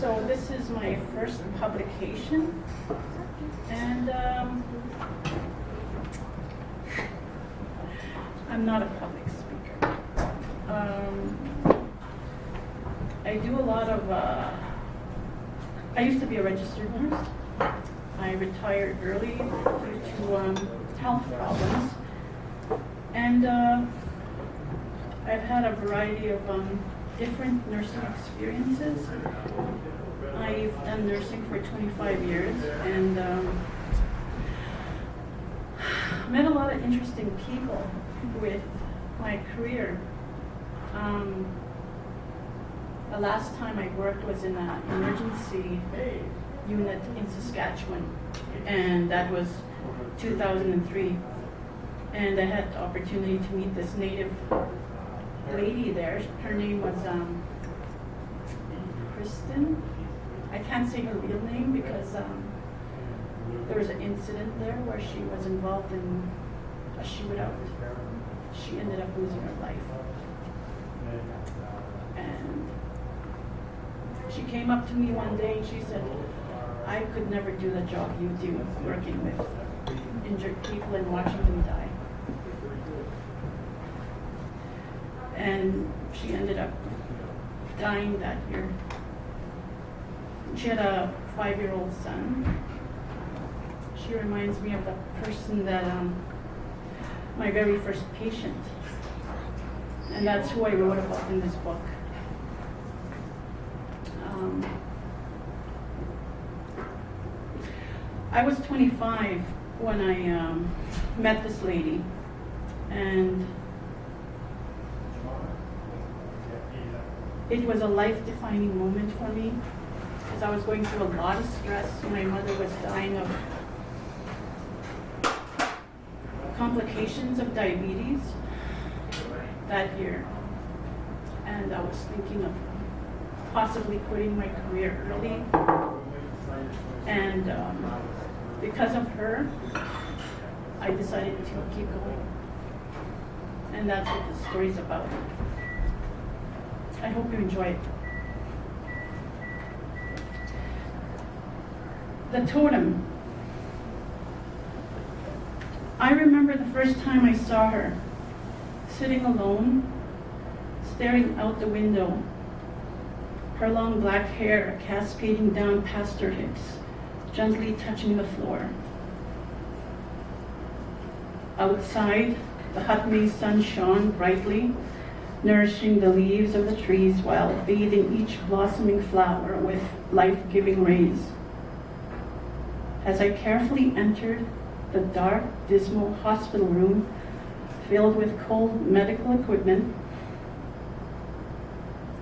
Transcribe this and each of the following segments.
So this is my first publication, and I'm not a public speaker. I do a lot of, I used to be a registered nurse. I retired early due to health problems, and I've had a variety of different nursing experiences. I've done nursing for 25 years and met a lot of interesting people with my career. The last time I worked was in an emergency unit in Saskatchewan, and that was 2003. And I had the opportunity to meet this native lady there. Her name was Kristen. I can't say her real name because there was an incident there where she was involved in a shootout. She ended up losing her life. And she came up to me one day and she said, I could never do the job you do, working with injured people and watching them die. And she ended up dying that year. She had a 5-year-old son. She reminds me of the person that, my very first patient. And that's who I wrote about in this book. I was 25 when I met this lady, and it was a life-defining moment for me because I was going through a lot of stress. My mother was dying of complications of diabetes that year, and I was thinking of possibly quitting my career early, and because of her, I decided to keep going, and that's what the story's about. I hope you enjoy it. The totem. I remember the first time I saw her, sitting alone, staring out the window, her long black hair cascading down past her hips, gently touching the floor. Outside, the hot May sun shone brightly, nourishing the leaves of the trees while bathing each blossoming flower with life-giving rays. As I carefully entered the dark, dismal hospital room filled with cold medical equipment,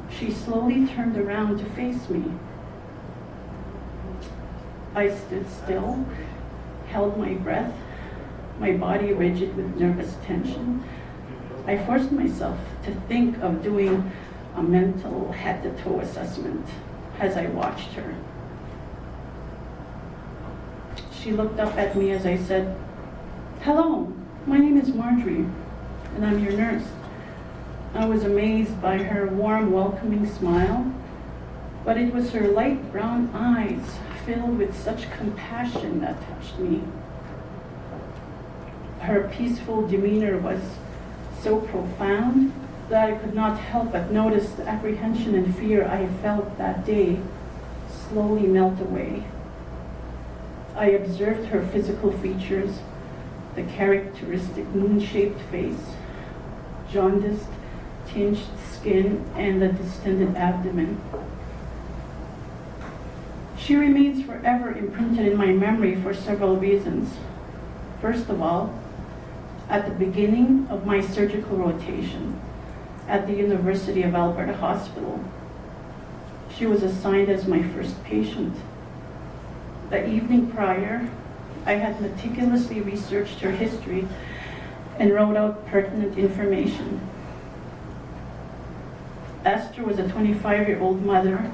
she slowly turned around to face me. I stood still, held my breath, my body rigid with nervous tension. I forced myself to think of doing a mental head-to-toe assessment as I watched her. She looked up at me as I said, "Hello, my name is Marjorie, and I'm your nurse." I was amazed by her warm, welcoming smile, but it was her light brown eyes filled with such compassion that touched me. Her peaceful demeanor was so profound that I could not help but notice the apprehension and fear I felt that day slowly melt away. I observed her physical features, the characteristic moon-shaped face, jaundiced, tinged skin, and the distended abdomen. She remains forever imprinted in my memory for several reasons. First of all, at the beginning of my surgical rotation at the University of Alberta Hospital, she was assigned as my first patient. The evening prior, I had meticulously researched her history and wrote out pertinent information. Esther was a 25-year-old mother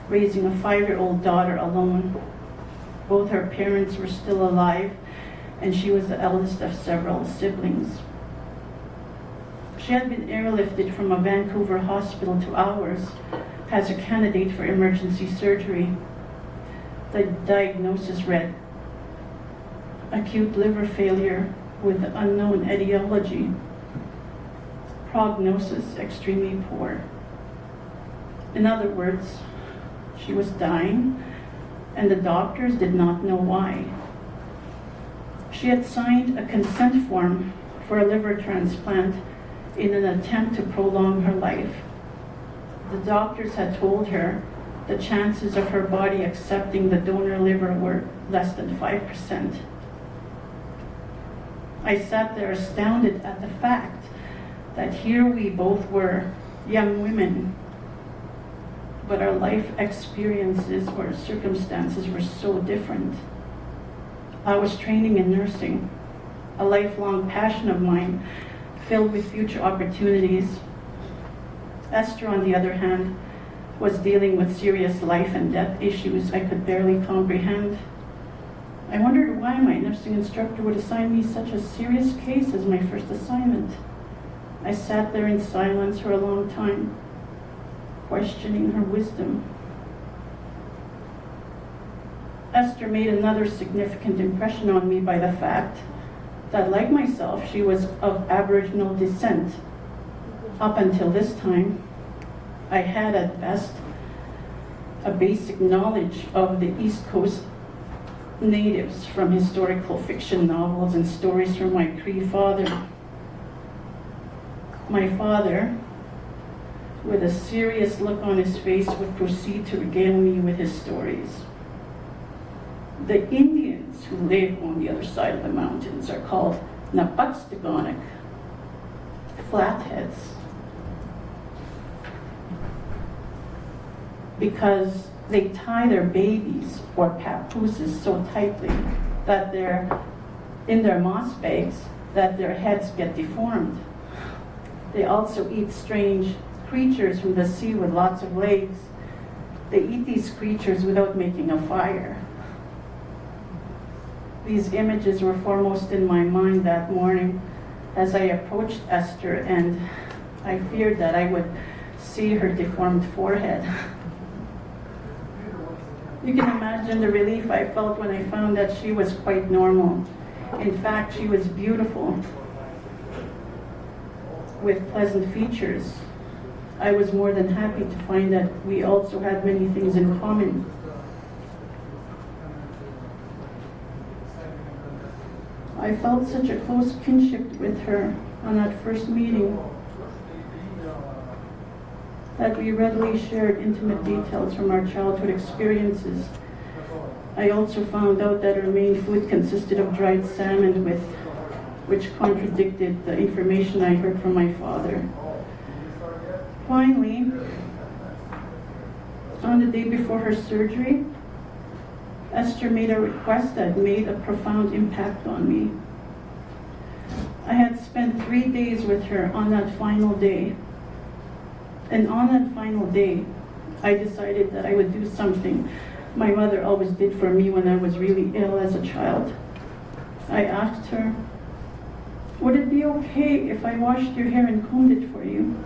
raising a 5-year-old daughter alone. Both her parents were still alive, and she was the eldest of several siblings. She had been airlifted from a Vancouver hospital to ours as a candidate for emergency surgery. The diagnosis read, acute liver failure with unknown etiology. Prognosis extremely poor. In other words, she was dying, and the doctors did not know why. She had signed a consent form for a liver transplant in an attempt to prolong her life. The doctors had told her the chances of her body accepting the donor liver were less than 5%. I sat there astounded at the fact that here we both were, young women, but our life experiences or circumstances were so different. I was training in nursing, a lifelong passion of mine, filled with future opportunities. Esther, on the other hand, was dealing with serious life and death issues I could barely comprehend. I wondered why my nursing instructor would assign me such a serious case as my first assignment. I sat there in silence for a long time, questioning her wisdom. Esther made another significant impression on me by the fact that, like myself, she was of Aboriginal descent. Up until this time, I had at best a basic knowledge of the East Coast natives from historical fiction novels and stories from my Cree father. My father, with a serious look on his face, would proceed to regale me with his stories. The Indians who live on the other side of the mountains are called Napatstagonik, flatheads, because they tie their babies or papooses so tightly that they're in their moss bags that their heads get deformed. They also eat strange creatures from the sea with lots of legs. They eat these creatures without making a fire. These images were foremost in my mind that morning as I approached Esther, and I feared that I would see her deformed forehead. You can imagine the relief I felt when I found that she was quite normal. In fact, she was beautiful, with pleasant features. I was more than happy to find that we also had many things in common. I felt such a close kinship with her on that first meeting that we readily shared intimate details from our childhood experiences. I also found out that her main food consisted of dried salmon, which contradicted the information I heard from my father. Finally, on the day before her surgery, Esther made a request that made a profound impact on me. I had spent 3 days with her on that final day. And on that final day, I decided that I would do something my mother always did for me when I was really ill as a child. I asked her, would it be okay if I washed your hair and combed it for you?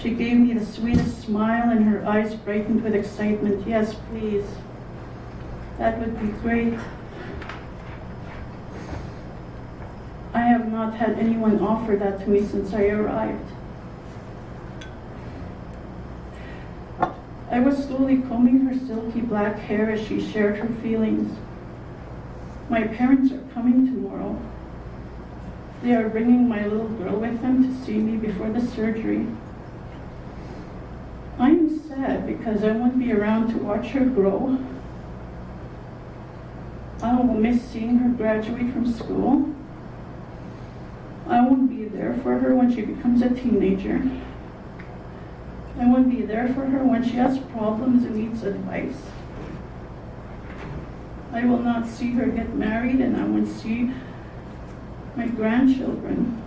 She gave me the sweetest smile and her eyes brightened with excitement. Yes, please. That would be great. I have not had anyone offer that to me since I arrived. I was slowly combing her silky black hair as she shared her feelings. My parents are coming tomorrow. They are bringing my little girl with them to see me before the surgery. I'm sad because I won't be around to watch her grow. I will miss seeing her graduate from school. I won't be there for her when she becomes a teenager. I won't be there for her when she has problems and needs advice. I will not see her get married, and I won't see my grandchildren.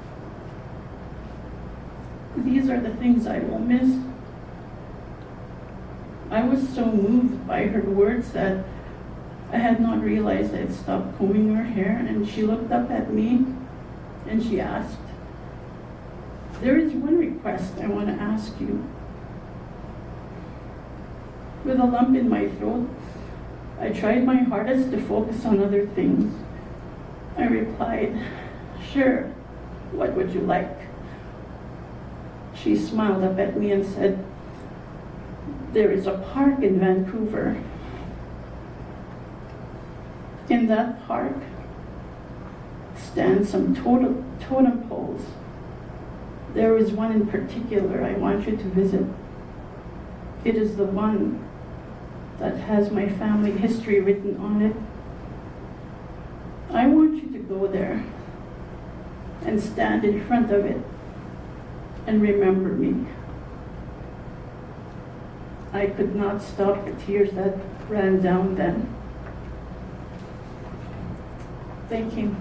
These are the things I will miss. I was so moved by her words that I had not realized I had stopped combing her hair, and she looked up at me and she asked, "There is one request I want to ask you. With a lump in my throat, I tried my hardest to focus on other things. I replied, "Sure, what would you like?" She smiled up at me and said, "There is a park in Vancouver. In that park stand some totem poles. There is one in particular I want you to visit. It is the one that has my family history written on it. I want you to go there and stand in front of it and remember me." I could not stop the tears that ran down then. Thank you.